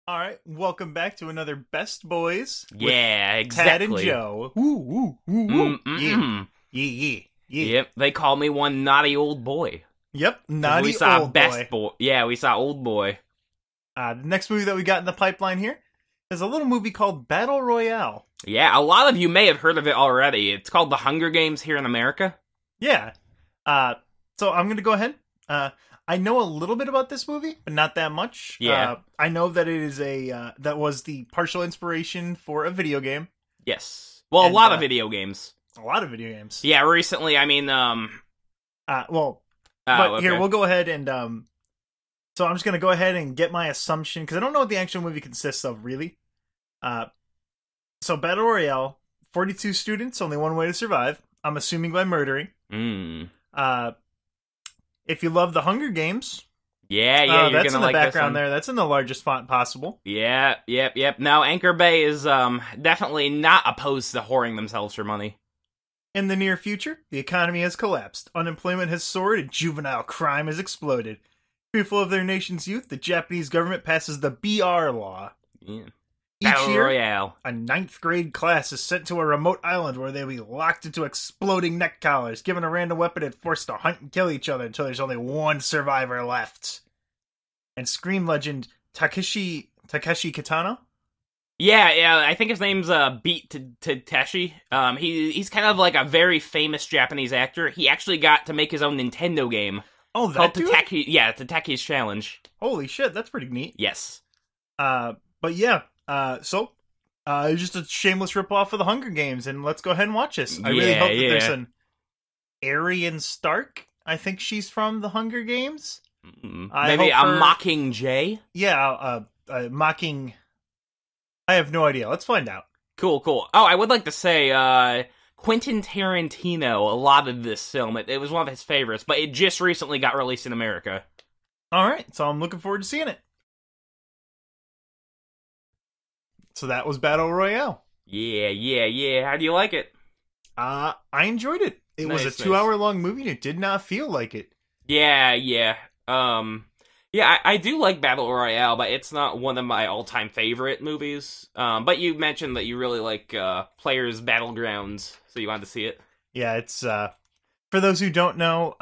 All right, welcome back to another Best Boys. Yeah, with exactly. Tad and Joe. Woo, woo, woo, woo. Yeah, yeah. Yep, they call me one naughty old boy. Yep, 'Cause naughty we saw old best boy. Yeah, we saw old boy. The next movie that we got in the pipeline here is a little movie called Battle Royale. Yeah, a lot of you may have heard of it already. It's called The Hunger Games here in America. Yeah. So I'm going to go ahead. I know a little bit about this movie, but not that much. Yeah. I know that it is that was the partial inspiration for a video game. Yes. Well, And, a lot of video games. A lot of video games. Yeah, recently, But here, okay. we'll go ahead and, so I'm just going to go ahead and get my assumption, because I don't know what the actual movie consists of, really. So Battle Royale, 42 students, only one way to survive. I'm assuming by murdering. If you love the Hunger Games, Yeah, you're that's gonna in the like this background one. there. That's in the largest font possible. Yeah, yep. Now, Anchor Bay is definitely not opposed to whoring themselves for money. In the near future, the economy has collapsed, unemployment has soared, and juvenile crime has exploded. Fearful of their nation's youth, the Japanese government passes the BR law. Yeah. Each Battle year, Royale. a 9th grade class is sent to a remote island where they'll be locked into exploding neck collars, given a random weapon, and forced to hunt and kill each other until there's only one survivor left. And Scream legend Takeshi Kitano? Yeah, I think his name's Beat Takeshi. He's kind of like a very famous Japanese actor. He actually got to make his own Nintendo game Oh, called that dude? Takeki's Challenge. Holy shit, that's pretty neat. Yes. But yeah, so just a shameless ripoff of the Hunger Games, and let's go ahead and watch this. I really hope that there's an Aryan Stark. I think she's from the Hunger Games. Maybe a Mocking Jay? Yeah, mocking. I have no idea. Let's find out. Cool. Oh, I would like to say, Quentin Tarantino allotted this film. It was one of his favorites, but it just recently got released in America. All right, so I'm looking forward to seeing it. So that was Battle Royale. Yeah. How do you like it? I enjoyed it. It was a Nice. 2-hour-long movie, and it did not feel like it. Yeah. I do like Battle Royale, but it's not one of my all-time favorite movies. But you mentioned that you really like Players Battlegrounds, so you wanted to see it. Yeah, it's for those who don't know,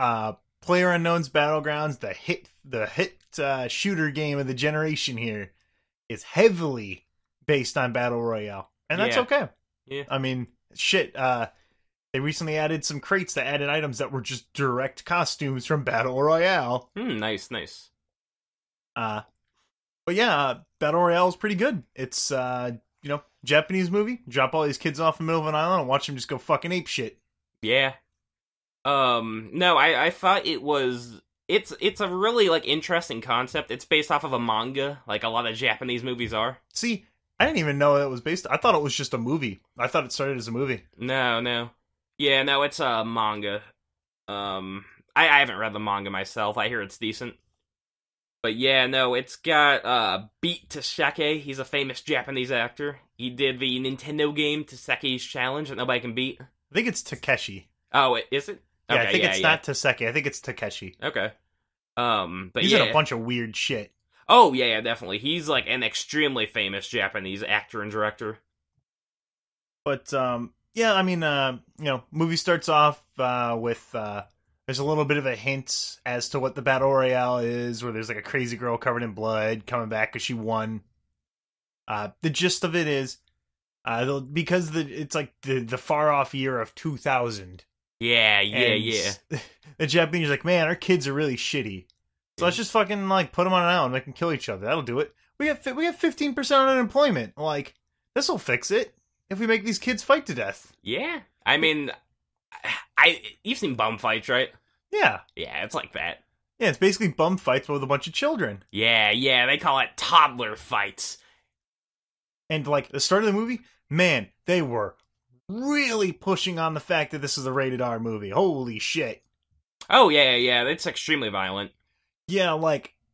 PlayerUnknown's Battlegrounds, the hit shooter game of the generation here, is heavily based on Battle Royale, and that's Yeah. okay. Yeah. I mean, shit. They recently added some crates that added items that were just direct costumes from Battle Royale. Nice. But yeah, Battle Royale is pretty good. It's Japanese movie. Drop all these kids off in the middle of an island and watch them just go fucking ape shit. Yeah. No, I thought it was... It's a really, interesting concept. It's based off of a manga, like a lot of Japanese movies are. See, I didn't even know it was based. I thought it was just a movie. I thought it started as a movie. No. Yeah, no, it's a manga. I haven't read the manga myself. I hear it's decent. But yeah, no, it's got Beat Takeshi. He's a famous Japanese actor. He did the Nintendo game Takeki's Challenge that nobody can beat. I think it's Takeshi. Oh, is it? Yeah, Okay, I think it's not Taseki. I think it's Takeshi. Okay. But He's yeah. in a bunch of weird shit. Oh, yeah, definitely. He's like an extremely famous Japanese actor and director. But yeah, I mean, movie starts off with there's a little bit of a hint as to what the Battle Royale is, where there's like a crazy girl covered in blood coming back because she won. The gist of it is, because it's like the far off year of 2000. Yeah. The Japanese are like, man, our kids are really shitty. So let's just fucking put them on an island, make them kill each other. That'll do it. We have 15% unemployment. Like, this will fix it if we make these kids fight to death. Yeah. I mean, you've seen bum fights, right? Yeah. Yeah, it's like that. Yeah, it's basically bum fights but with a bunch of children. Yeah, they call it toddler fights. And the start of the movie, man, they were really pushing on the fact that this is a rated R movie. Holy shit. Oh, yeah, it's extremely violent. Yeah,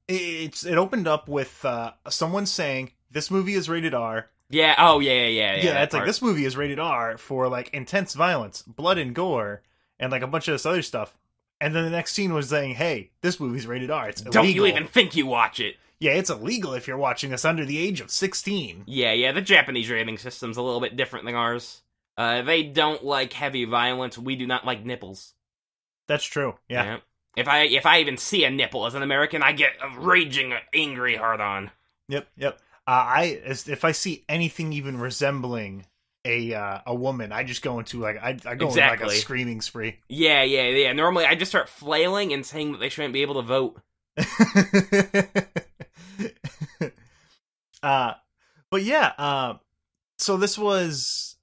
it opened up with someone saying, this movie is rated R. Yeah, yeah. Yeah, it's like, this movie is rated R for, intense violence, blood and gore, and, a bunch of this other stuff. And then the next scene was saying, hey, this movie's rated R. It's illegal. Don't you even think you watch it. Yeah, it's illegal if you're watching this under the age of 16. Yeah, the Japanese rating system's a little bit different than ours. They don't like heavy violence. We do not like nipples. That's true. Yeah. If I even see a nipple as an American, I get a raging, angry hard-on. Yep. If I see anything even resembling a woman, I just go into like I go into like a screaming spree. Yeah. Normally, I just start flailing and saying that they shouldn't be able to vote. But yeah, so this was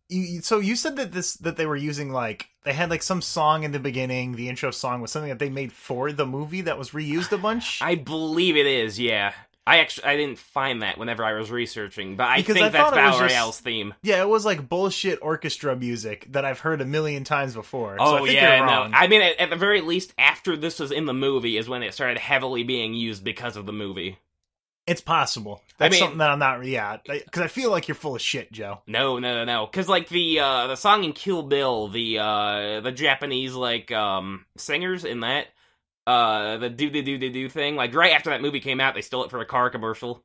so you said that they were using like they had like some song in the beginning. The intro song was something that they made for the movie that was reused a bunch. I believe it is. Yeah, I didn't find that whenever I was researching, but I think that's Battle Royale's theme. Yeah, it was like bullshit orchestra music that I've heard a million times before. Oh, so I think yeah, you're wrong. No. I mean, at the very least, after this was in the movie is when it started heavily being used because of the movie. It's possible. That's something that I'm not... Yeah, because I feel like you're full of shit, Joe. No. Because, like, the song in Kill Bill, the Japanese, like, singers in that, the do thing, like, right after that movie came out, they stole it for a car commercial.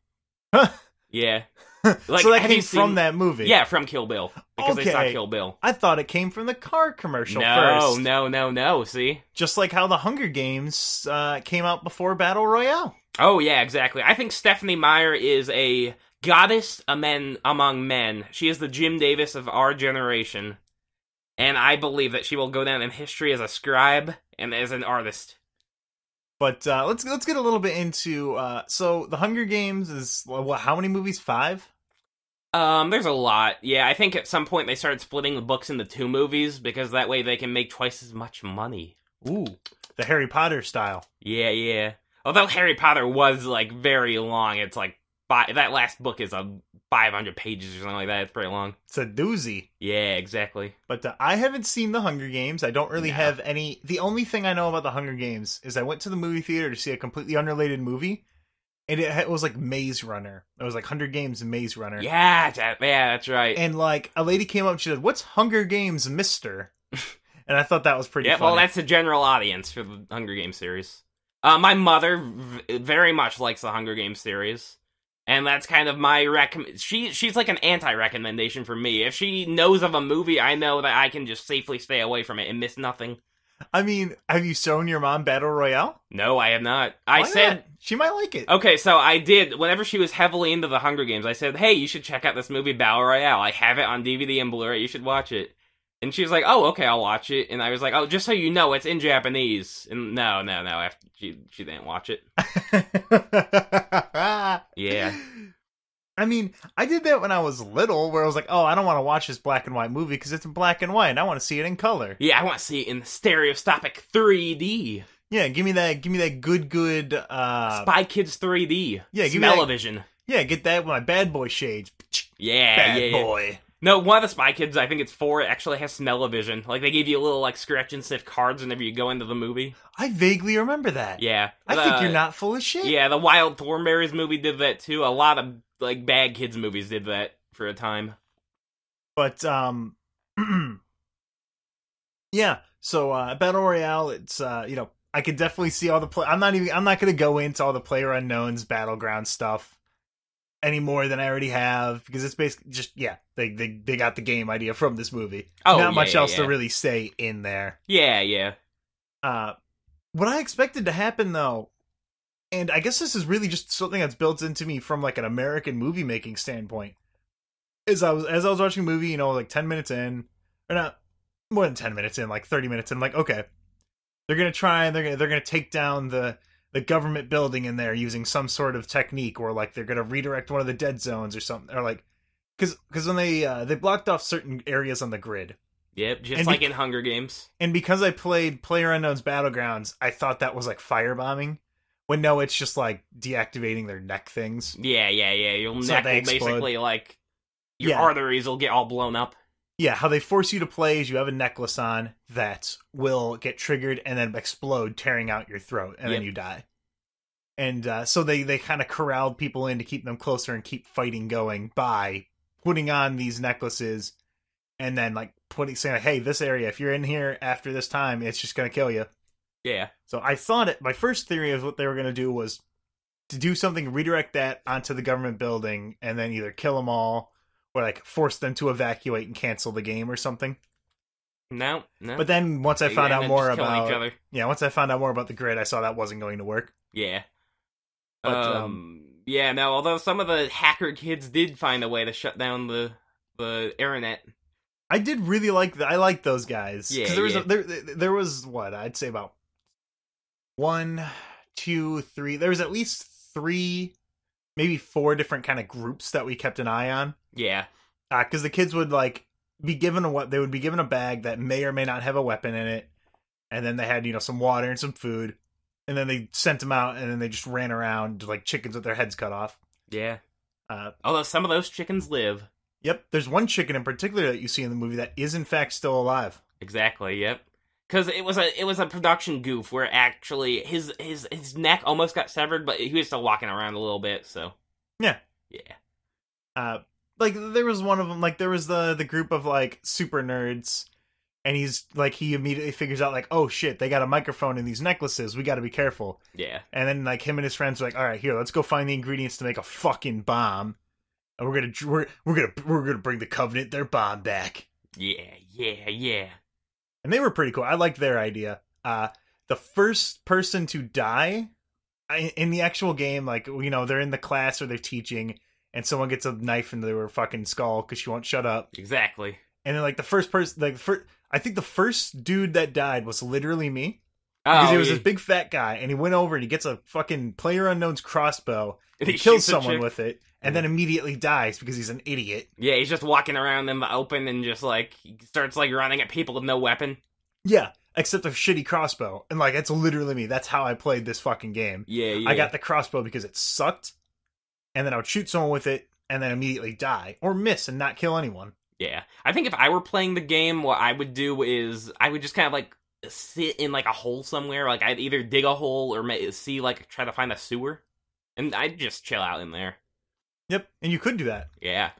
Huh. Yeah. Like, so that came from that movie? Yeah, from Kill Bill. Because they saw Kill Bill. I thought it came from the car commercial first. No, see? Just like how the Hunger Games came out before Battle Royale. Oh, yeah, exactly. I think Stephenie Meyer is a goddess among men. She is the Jim Davis of our generation. And I believe that she will go down in history as a scribe and as an artist. But let's get a little bit into... so, the Hunger Games is... how many movies? 5? There's a lot. Yeah, I think at some point they started splitting the books into 2 movies, because that way they can make twice as much money. Ooh, the Harry Potter style. Yeah. Although Harry Potter was, like, very long. It's, like, that last book is 500 pages or something like that. It's pretty long. It's a doozy. Yeah, exactly. But I haven't seen The Hunger Games. I don't really have any... The only thing I know about The Hunger Games is I went to the movie theater to see a completely unrelated movie, and it was, like, Maze Runner. It was, like, Hunger Games and Maze Runner. Yeah, that's right. And, like, a lady came up and she said, "What's Hunger Games, mister?" And I thought that was pretty funny. Well, that's the general audience for the Hunger Games series. My mother very much likes the Hunger Games series, and that's kind of my she's like an anti-recommendation for me. If she knows of a movie, I know that I can just safely stay away from it and miss nothing. I mean, have you shown your mom Battle Royale? No, I have not. Why not? She might like it. Okay, so I did. Whenever she was heavily into the Hunger Games, I said, "Hey, you should check out this movie, Battle Royale. I have it on DVD and Blu-ray. You should watch it." And she was like, "Oh, okay, I'll watch it." And I was like, "Oh, just so you know, it's in Japanese." And no. She didn't watch it. Yeah. I mean, I did that when I was little, where I was like, "Oh, I don't want to watch this black and white movie because it's in black and white. And I want to see it in color." Yeah, I want to see it in stereoscopic 3D. Yeah, give me that good. Spy Kids 3D. Yeah, Smell-o-vision. Yeah, get that with my bad boy shades. Yeah, bad boy. No, one of the Spy Kids, I think it's 4, it actually has smell-o-vision. Like, they give you a little, like, scratch and sniff cards whenever you go into the movie. I vaguely remember that. Yeah. I think you're not full of shit. Yeah, the Wild Thornberrys movie did that, too. A lot of, like, bad kids movies did that for a time. But, yeah. So, Battle Royale, it's, I could definitely see all the I'm not going to go into all the PlayerUnknown's Battleground stuff any more than I already have, because it's basically just, they got the game idea from this movie. Not much else to really say in there. Yeah. What I expected to happen, though, and I guess this is really just something that's built into me from, like, an American movie making standpoint, is as I was watching a movie, like 10 minutes in, or not more than 10 minutes in, like 30 minutes in, I'm like, okay, they're gonna take down the government building in there using some sort of technique, or like they're gonna redirect one of the dead zones or something, or like, because when they blocked off certain areas on the grid. Yep, just like in Hunger Games. And because I played PlayerUnknown's Battlegrounds, I thought that was like firebombing, when no, it's just like deactivating their neck things. Yeah. Your neck will basically, like, your arteries will get all blown up. Yeah, how they force you to play is you have a necklace on that will get triggered and then explode, tearing out your throat, and then you die. And so they kind of corralled people in to keep them closer and keep fighting going by putting on these necklaces and then like saying, "Hey, this area, if you're in here after this time, it's just going to kill you." Yeah. So I thought my first theory of what they were going to do was to do something, redirect that onto the government building, and then either kill them all or like force them to evacuate and cancel the game or something. No. But then once I found out more about each other. once I found out more about the grid, I saw that wasn't going to work. Yeah. But, yeah, no, although some of the hacker kids did find a way to shut down the internet. I did really like I liked those guys. Yeah, there was what I'd say about 1, 2, 3. There was at least 3, maybe 4 different kind of groups that we kept an eye on. Yeah, because the kids would like be given they would be given a bag that may or may not have a weapon in it, and then they had some water and some food, and then they sent them out, and then they just ran around like chickens with their heads cut off. Yeah. Although some of those chickens live. Yep, there's one chicken in particular that you see in the movie that is in fact still alive. Exactly. Yep. Because it was a production goof where actually his neck almost got severed, but he was still walking around a little bit. So yeah. Like there was one of them. Like there was the group of like super nerds, and he immediately figures out like, oh shit, they got a microphone in these necklaces. We got to be careful. Yeah. And then like him and his friends were like, all right, here, let's go find the ingredients to make a fucking bomb. And we're gonna bring the Covenant their bomb back. Yeah. And they were pretty cool. I liked their idea. The first person to die in the actual game, like they're in the class or they're teaching, and someone gets a knife into their fucking skull because she won't shut up. Exactly. And then like the first person, I think the first dude that died was literally me. Because he was this big fat guy, and he went over and he gets a fucking PlayerUnknown's crossbow, and he kills someone with it, and then immediately dies because he's an idiot. Yeah, he's just walking around in the open and just like he starts like running at people with no weapon. Yeah, except a shitty crossbow. And like, it's literally me. That's how I played this fucking game. Yeah. I got the crossbow because it sucked, and then I would shoot someone with it, and then immediately die, or miss and not kill anyone. Yeah. I think if I were playing the game, what I would do is I would just kind of like sit in like a hole somewhere. Like I'd either dig a hole or try to find a sewer, and I'd just chill out in there. Yep, and you could do that. Yeah.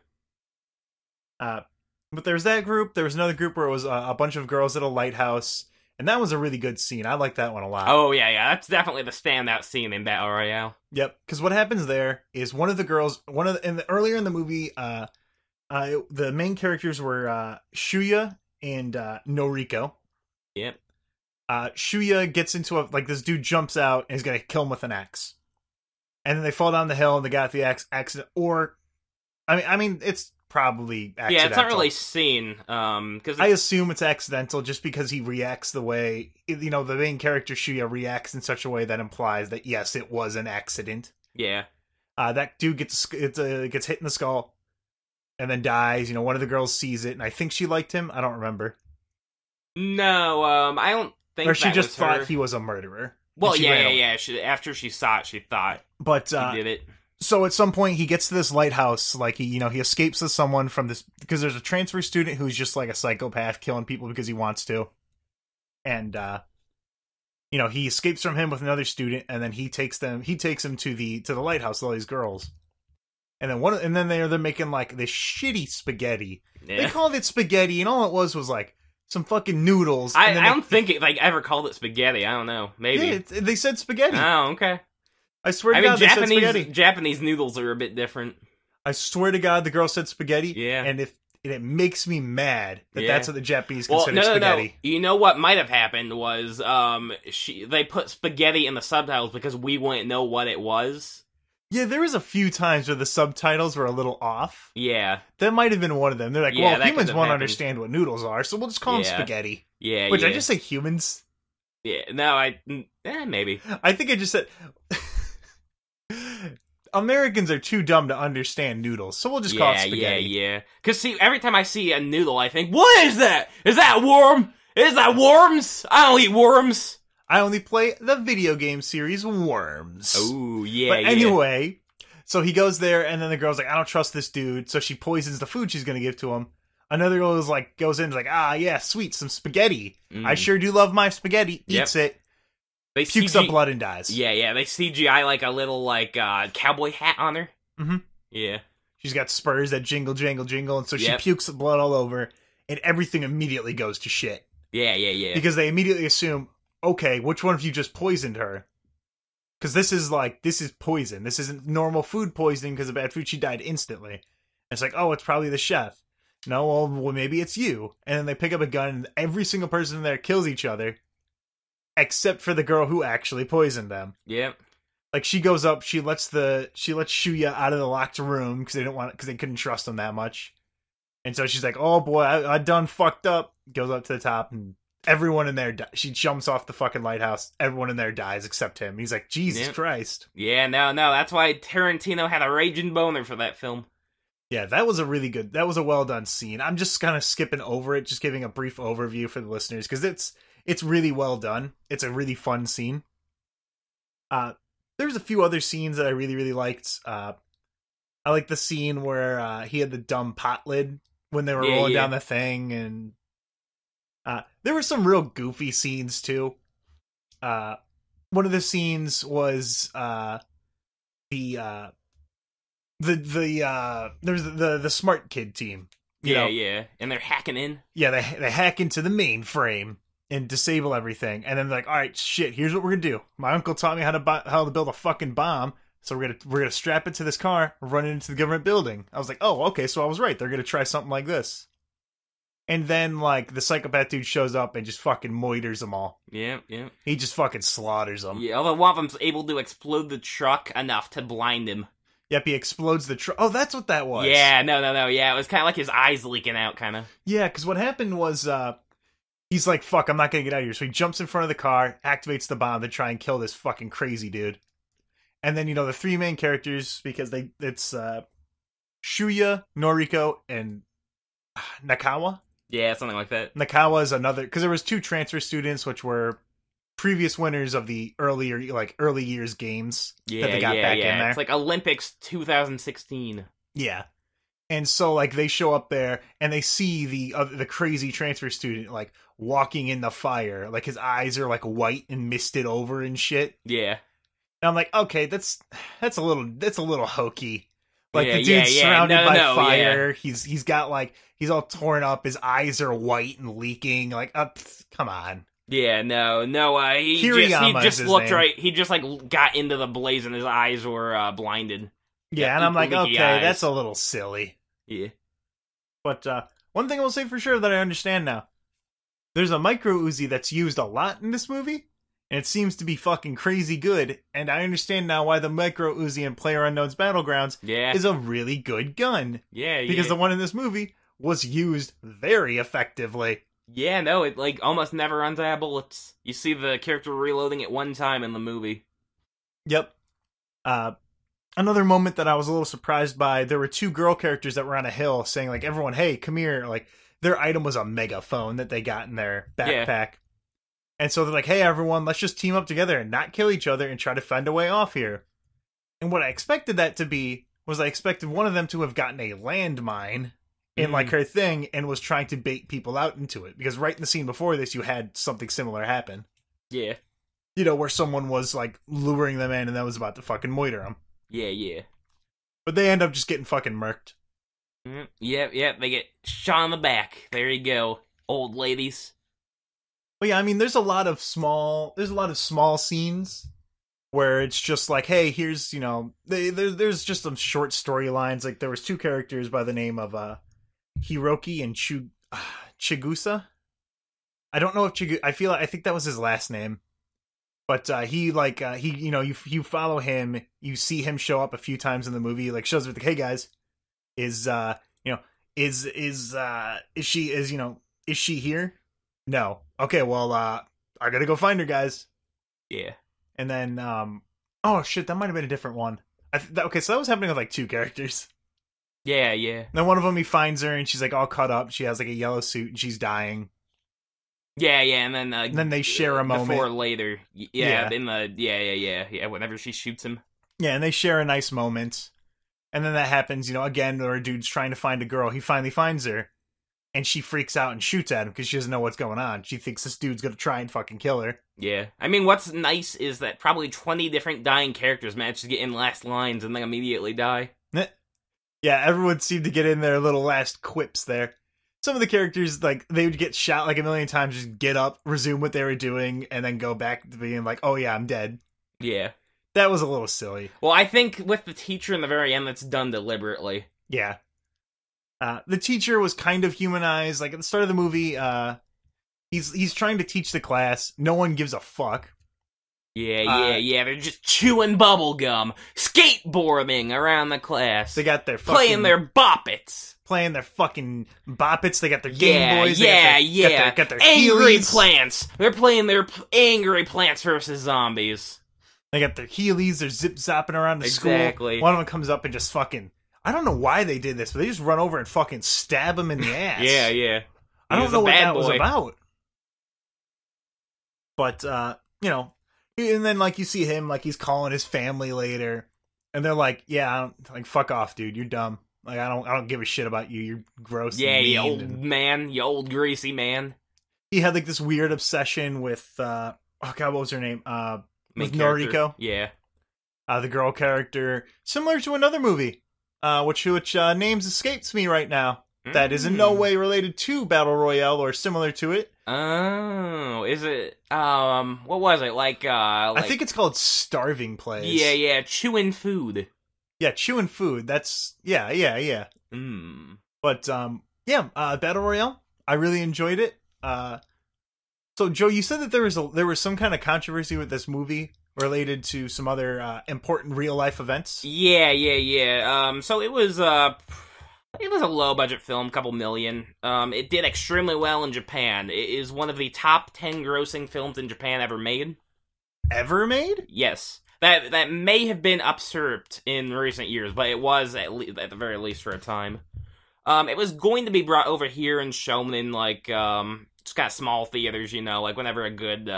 But there was that group. There was another group where it was a bunch of girls at a lighthouse, and that was a really good scene. I like that one a lot. Oh yeah, that's definitely the standout scene in Battle Royale. Yep, because what happens there is one of the girls, earlier in the movie, the main characters were Shuya and Noriko. Yep. Shuya gets into this dude jumps out and is gonna kill him with an axe, and then they fall down the hill and the guy with the axe accident, or I mean it's probably accidental. Yeah, it's not really seen because I assume it's accidental just because he reacts the way the main character Shuya reacts in such a way that implies that yes, it was an accident. Yeah. That dude gets hit in the skull and then dies. One of the girls sees it, and I think she liked him. I don't remember. No, I don't think. Or she that just was thought her. He was a murderer. Well, yeah. After she saw it, she thought. But he did it. So at some point, he gets to this lighthouse. Like he escapes with someone from this because there's a transfer student who's just like a psychopath, killing people because he wants to. And he escapes from him with another student, and then he takes him to the lighthouse with all these girls. And then they're making like this shitty spaghetti. Yeah. They called it spaghetti, and all it was like some fucking noodles. I don't think it ever called it spaghetti. I don't know. Maybe. Yeah, they said spaghetti. Oh, okay. I swear to God, they said spaghetti. Japanese noodles are a bit different. I swear to God, the girl said spaghetti. Yeah. And it makes me mad that that's what the Japanese consider spaghetti. No. You know what might have happened was they put spaghetti in the subtitles because we wouldn't know what it was. Yeah, there was a few times where the subtitles were a little off. Yeah. That might have been one of them. They're like, well, humans won't understand what noodles are, so we'll just call them spaghetti. Yeah, Which I just say humans? Yeah, no, maybe. I think I just said... Americans are too dumb to understand noodles, so we'll just call it spaghetti. Yeah. Because, see, every time I see a noodle, I think, what is that? Is that a worm? Is that worms? I don't eat worms. I only play the video game series Worms. Oh, yeah, But anyway, so he goes there, and then the girl's like, I don't trust this dude, so she poisons the food she's going to give to him. Another girl goes in, like, yeah, sweet, some spaghetti. I sure do love my spaghetti. Eats it. They pukes up blood and dies. Yeah, they CGI like a little cowboy hat on her. Mm-hmm. Yeah. She's got spurs that jingle, jangle, jingle, and so she pukes blood all over, and everything immediately goes to shit. Yeah. Because they immediately assume, okay, which one of you just poisoned her? because this is poison. This isn't normal food poisoning because of bad food. She died instantly. And it's like, oh, it's probably the chef. No, well, maybe it's you. And then they pick up a gun, and every single person in there kills each other, except for the girl who actually poisoned them. Yep. Like, she goes up, she lets Shuya out of the locked room because they couldn't trust him that much. And so she's like, oh boy, I done fucked up. Goes up to the top, and everyone in there, she jumps off the fucking lighthouse. Everyone in there dies except him. He's like, Jesus Christ. Yeah, no, that's why Tarantino had a raging boner for that film. Yeah, that was a well done scene. I'm just kind of skipping over it, just giving a brief overview for the listeners, because it's really well done. It's a really fun scene. There's a few other scenes that I really, really liked. I like the scene where he had the dumb pot lid when they were rolling down the thing, and there were some real goofy scenes too. One of the scenes was there's the smart kid team. You know? And they're hacking in. Yeah, they hack into the mainframe and disable everything, and then they're like, all right, shit, here's what we're gonna do. My uncle taught me how to build a fucking bomb, so we're gonna strap it to this car, run it into the government building. I was like, oh, okay, so I was right. They're gonna try something like this. And then, like, the psychopath dude shows up and just fucking moiters them all. Yeah. He just fucking slaughters them. Yeah, although one of them's able to explode the truck enough to blind him. Yep, he explodes the truck. Oh, that's what that was. Yeah, no. Yeah, it was kind of like his eyes leaking out, kind of. Yeah, because what happened was, he's like, fuck, I'm not gonna get out of here. So he jumps in front of the car, activates the bomb to try and kill this fucking crazy dude. And then, the three main characters, because it's Shuya, Noriko, and Nakawa. Yeah, something like that. Nakawa is another, because there was two transfer students, which were previous winners of the early years games that they got back in there. It's like Olympics 2016. Yeah. And so, like, they show up there, and they see the crazy transfer student, like, walking in the fire. Like, his eyes are, like, white and misted over and shit. Yeah. And I'm like, okay, that's a little hokey. Like, the dude's surrounded by fire. Yeah. He's got, like, he's all torn up. His eyes are white and leaking. Like, come on. Yeah, no. He just looked right. He just, like, got into the blaze and his eyes were blinded. Yeah, and I'm like, okay, that's a little silly. Yeah. But one thing I will say for sure that I understand now. There's a micro Uzi that's used a lot in this movie, and it seems to be fucking crazy good, and I understand now why the micro Uzi in PlayerUnknown's Battlegrounds is a really good gun. Yeah, because the one in this movie was used very effectively. Yeah, no, it, like, almost never runs out of bullets. You see the character reloading it one time in the movie. Yep. Another moment that I was a little surprised by, there were two girl characters that were on a hill saying, like, everyone, hey, come here. Like, their item was a megaphone that they got in their backpack. Yeah. And so they're like, hey, everyone, let's just team up together and not kill each other and try to find a way off here. And what I expected that to be was I expected one of them to have gotten a landmine in, like, her thing and was trying to bait people out into it. Because right in the scene before this, you had something similar happen. Yeah. Where someone was, like, luring them in and that was about to fucking moiter them. Yeah. But they end up just getting fucking murked. Yep, they get shot in the back. There you go, old ladies. But yeah, I mean, there's a lot of small scenes where it's just like, hey, here's, there's just some short storylines. Like, there was two characters by the name of Hiroki and Chigusa. I don't know if I think that was his last name. But you follow him, you see him show up a few times in the movie, like, shows up like, hey guys, is she here? No. Okay, well, I gotta go find her, guys. Yeah. And then, oh shit, that might have been a different one. Okay, so that was happening with, like, two characters. Yeah. Then one of them, he finds her, and she's, like, all cut up. She has, like, a yellow suit, and she's dying. Yeah, and then they share a moment. Before later. Yeah. Whenever she shoots him. Yeah, and they share a nice moment. And then that happens, again, where a dude's trying to find a girl. He finally finds her. And she freaks out and shoots at him because she doesn't know what's going on. She thinks this dude's gonna try and fucking kill her. Yeah. I mean, what's nice is that probably 20 different dying characters managed to get in last lines and then immediately die. Yeah, everyone seemed to get in their little last quips there. Some of the characters, like, they would get shot like a million times, just get up, resume what they were doing, and then go back to being like, oh yeah, I'm dead. Yeah. That was a little silly. Well, I think with the teacher in the very end, that's done deliberately. Yeah. The teacher was kind of humanized. Like, at the start of the movie, he's trying to teach the class. No one gives a fuck. Yeah. They're just chewing bubble gum, skateboarding around the class. They got their fucking... playing their boppets. Playing their fucking boppets. They got their Game Boys. Got their Angry Heelys. Plants. They're playing their Angry Plants versus Zombies. They got their Heelys. They're zip-zapping around the Exactly. school. One of them comes up and just fucking... I don't know why they did this, but they just run over and fucking stab him in the ass. Yeah. I don't know what that was about. But, you know... And then, like, you see him, like, he's calling his family later. And they're like, yeah, fuck off, dude. You're dumb. Like, I don't give a shit about you. You're gross. Yeah, and you mean. old man. You old greasy man. He had, like, this weird obsession with, oh, God, what was her name? With Character. Noriko. Yeah. The girl character. Similar to another movie, which names escapes me right now. That is in no way related to Battle Royale or similar to it. Oh, is it, what was it? I think it's called Starving Place. Yeah, chewing food. Yeah, chewing food. That's, yeah. But, Battle Royale, I really enjoyed it. So, Joe, you said that there was some kind of controversy with this movie related to some other important real-life events? Yeah. So it was a low-budget film, couple million. It did extremely well in Japan. It is one of the top 10 grossing films in Japan ever made. Ever made? Yes. That may have been usurped in recent years, but it was at the very least for a time. It was going to be brought over here and shown in, just kind of small theaters, like whenever a good,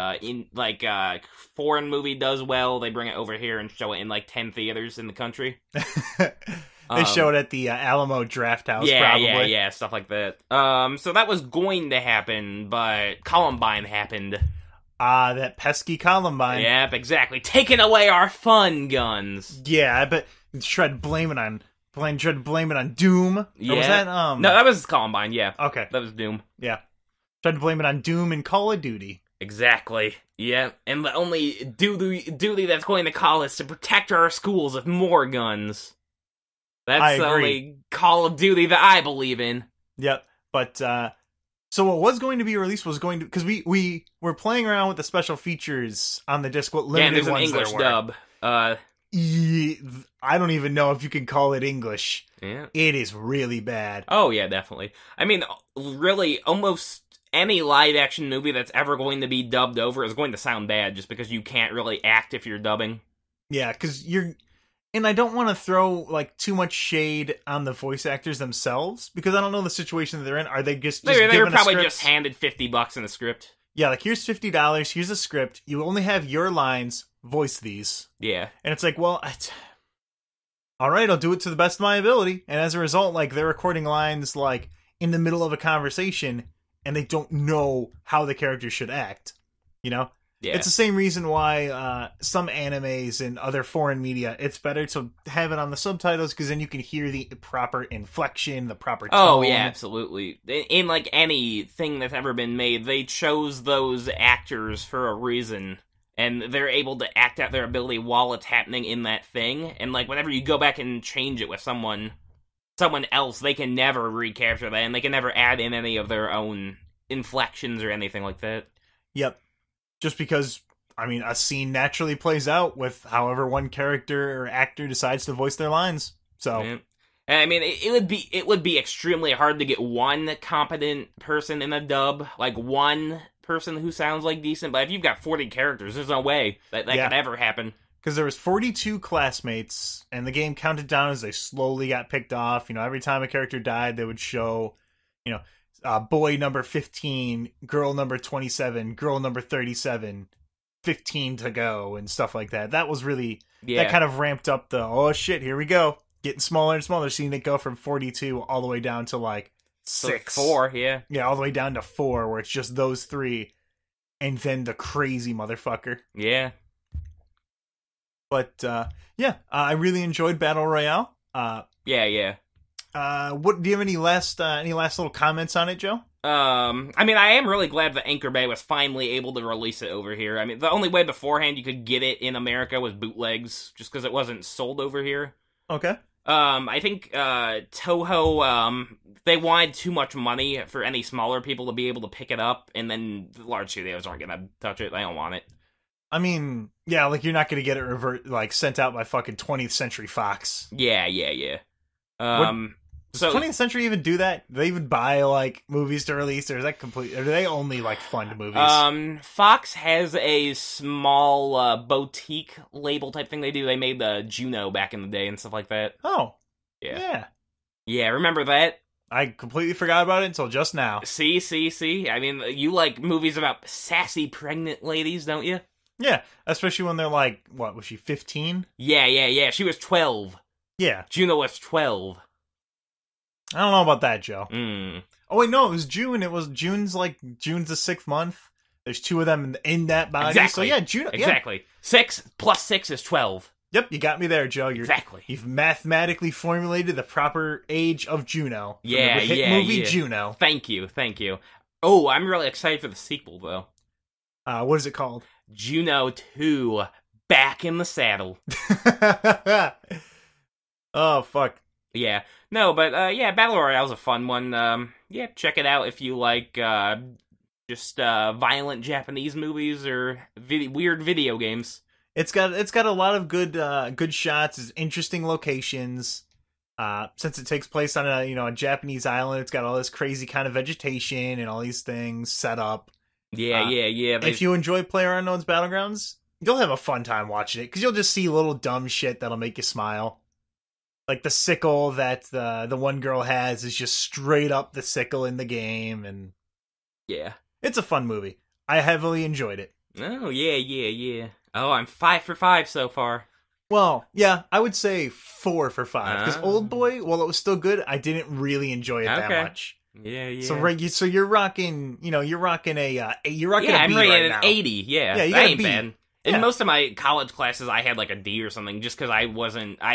foreign movie does well, they bring it over here and show it in, 10 theaters in the country. They show it at the Alamo Draft House, probably. Yeah, stuff like that. So that was going to happen, but Columbine happened. That pesky Columbine. Yep, exactly. Taking away our fun guns. Yeah, I bet tried to blame it on Doom. Yeah. Or was that, No, that was Columbine, yeah. Okay. That was Doom. Yeah. Tried to blame it on Doom and Call of Duty. Exactly. Yeah, and the only duty that's going to call us to protect our schools with more guns. That's the only Call of Duty that I believe in. Yep. But, so what was going to be released was going to... Because we were playing around with the special features on the disc. What limited there's an English dub. I don't even know if you can call it English. Yeah. It is really bad. Oh, yeah, definitely. I mean, really, almost any live-action movie that's ever going to be dubbed over is going to sound bad just because you can't really act if you're dubbing. Yeah, because you're... And I don't want to throw, too much shade on the voice actors themselves, because I don't know the situation that they're in. Are they just they were probably just handed $50 in the script. Yeah, here's $50, here's a script, you only have your lines, voice these. Yeah. And it's alright, I'll do it to the best of my ability. And as a result, they're recording lines, in the middle of a conversation, and they don't know how the character should act. Yeah. It's the same reason why some animes and other foreign media, it's better to have it on the subtitles, because then you can hear the proper inflection, the proper tone. Oh, yeah, absolutely. In, anything that's ever been made, they chose those actors for a reason, and they're able to act out their ability while it's happening in that thing, and, whenever you go back and change it with someone else, they can never recapture that, and they can never add in any of their own inflections or anything like that. Yep. Just because, a scene naturally plays out with however one character or actor decides to voice their lines. So, yeah. It would be extremely hard to get one competent person in a dub, one person who sounds decent. But if you've got 40 characters, there's no way that could ever happen. Because there was 42 classmates, and the game counted down as they slowly got picked off. Every time a character died, they would show, boy number 15, girl number 27, girl number 37, 15 to go, and stuff like that. That was really... Yeah. That kind of ramped up the, oh shit, here we go. Getting smaller and smaller, seeing it go from 42 all the way down to, 6. 4, yeah. Yeah, all the way down to 4, where it's just those 3, and then the crazy motherfucker. Yeah. But, I really enjoyed Battle Royale. Yeah. What do you have any last little comments on it, Joe? I mean, I am really glad that Anchor Bay was finally able to release it over here. I mean, the only way beforehand you could get it in America was bootlegs, just because it wasn't sold over here. Okay. I think, Toho, they wanted too much money for any smaller people to be able to pick it up, and then the large studios aren't gonna touch it. They don't want it. I mean, yeah, like, you're not gonna get it sent out by fucking 20th Century Fox. Yeah. Does 20th Century even do that? Do they even buy, like, movies to release, or is that complete? Or do they only, like, fund movies? Fox has a small, boutique label type thing they do. They made the Juno back in the day and stuff like that. Oh. Yeah. Yeah, remember that? I completely forgot about it until just now. See? I mean, you like movies about sassy pregnant ladies, don't you? Yeah, especially when they're like, what, was she 15? Yeah. She was 12. Yeah. Juno was 12. I don't know about that, Joe. Mm. Oh, wait, no, it was June. June's the 6th month. There's 2 of them in that body. Exactly. So, yeah, June. Exactly. 6 plus 6 is 12. Yep, you got me there, Joe. Exactly. You've mathematically formulated the proper age of Juno. Yeah, the hit movie Juno. Thank you. Oh, I'm really excited for the sequel, though. What is it called? Juno 2, Back in the Saddle. Oh, fuck. Yeah. No, but, Battle Royale's a fun one. Yeah, check it out if you like, just violent Japanese movies or weird video games. It's got a lot of good shots, it's interesting locations. Since it takes place on a Japanese island, it's got all this crazy kind of vegetation and all these things set up. Yeah. If you enjoy PlayerUnknown's Battlegrounds, you'll have a fun time watching it, because you'll just see little dumb shit that'll make you smile. Like the sickle that the one girl has is just straight up the sickle in the game, and yeah, it's a fun movie. I heavily enjoyed it. Oh, yeah. Oh, I'm 5 for 5 so far. Well, yeah, I would say 4 for 5. Because Old Boy, while it was still good, I didn't really enjoy it that much. Yeah. So you're rocking, you're rocking a I'm B rating right an now. 80. Yeah, you that got ain't B. bad. In most of my college classes, I had like a D or something, just because I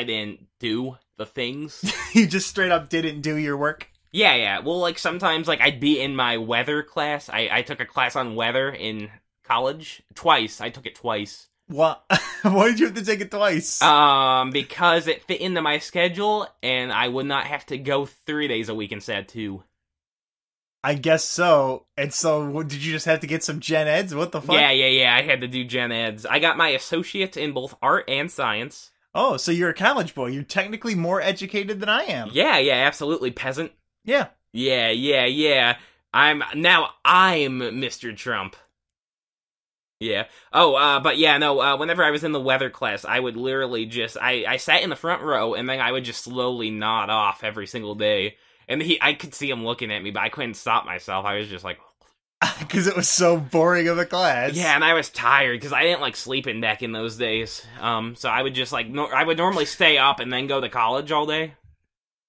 didn't do the things. You just straight up didn't do your work? Yeah. Well, like, sometimes, like, I'd be in my weather class. I took a class on weather in college. Twice. I took it twice. What? Why did you have to take it twice? Because it fit into my schedule, and I would not have to go 3 days a week instead of 2. I guess so. And so, did you just have to get some gen eds? What the fuck? Yeah. I had to do gen eds. I got my associates in both art and science. Oh, so you're a college boy. You're technically more educated than I am. Yeah, absolutely, peasant. Yeah. Yeah. I'm Mr. Trump. Yeah. Oh, but yeah, no, whenever I was in the weather class, I would literally just, I sat in the front row, and then I would just slowly nod off every single day. And I could see him looking at me, but I couldn't stop myself. I was just like... Because it was so boring of a class. Yeah, and I was tired, because I didn't like sleeping back in those days. So I would just, like, I would normally stay up and then go to college all day.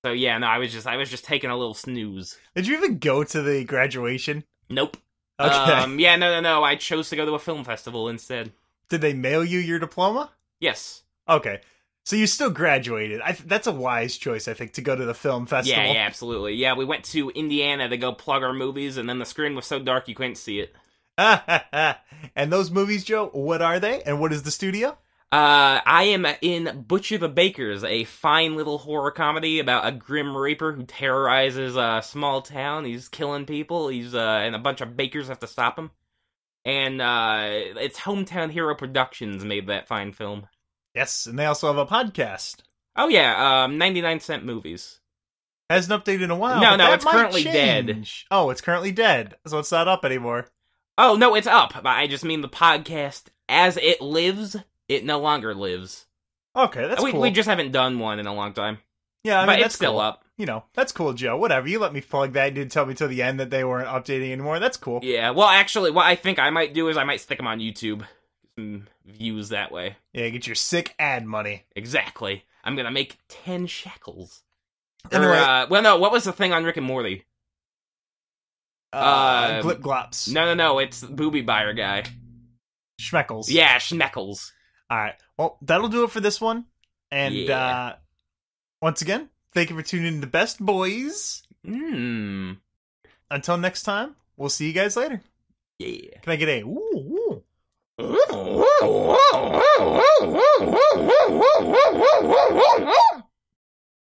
So yeah, no, I was just taking a little snooze. Did you even go to the graduation? Nope. Okay. Yeah, no, I chose to go to a film festival instead. Did they mail you your diploma? Yes. Okay. So you still graduated. That's a wise choice, I think, to go to the film festival. Yeah, absolutely. Yeah, we went to Indiana to go plug our movies, and then the screen was so dark you couldn't see it. And those movies, Joe, what are they? And what is the studio? I am in Butcher the Bakers, a fine little horror comedy about a grim reaper who terrorizes a small town. He's killing people. And a bunch of bakers have to stop him. And, it's Hometown Hero Productions made that fine film. Yes, and they also have a podcast. Oh yeah, 99-cent movies. Hasn't updated in a while. No, it's currently dead. Oh, it's currently dead, so it's not up anymore. Oh, no, it's up. I just mean the podcast, as it lives, it no longer lives. Okay, that's cool. We just haven't done one in a long time. Yeah, I mean, but that's it's still cool. up. That's cool, Joe. Whatever, you let me plug that. You didn't tell me till the end that they weren't updating anymore. That's cool. Yeah, well, actually, what I think I might do is I might stick them on YouTube. Some views that way. Yeah, get your sick ad money. Exactly. I'm gonna make 10 shekels. Anyway. Well, no, what was the thing on Rick and Morty? Glip Glops. No, it's Booby Buyer guy. Schmeckles. Yeah, Schmeckles. Alright, well, that'll do it for this one. And, once again, Thank you for tuning in to Best Boys. Mmm. Until next time, we'll see you guys later. Yeah. Can I get a woo? Woo!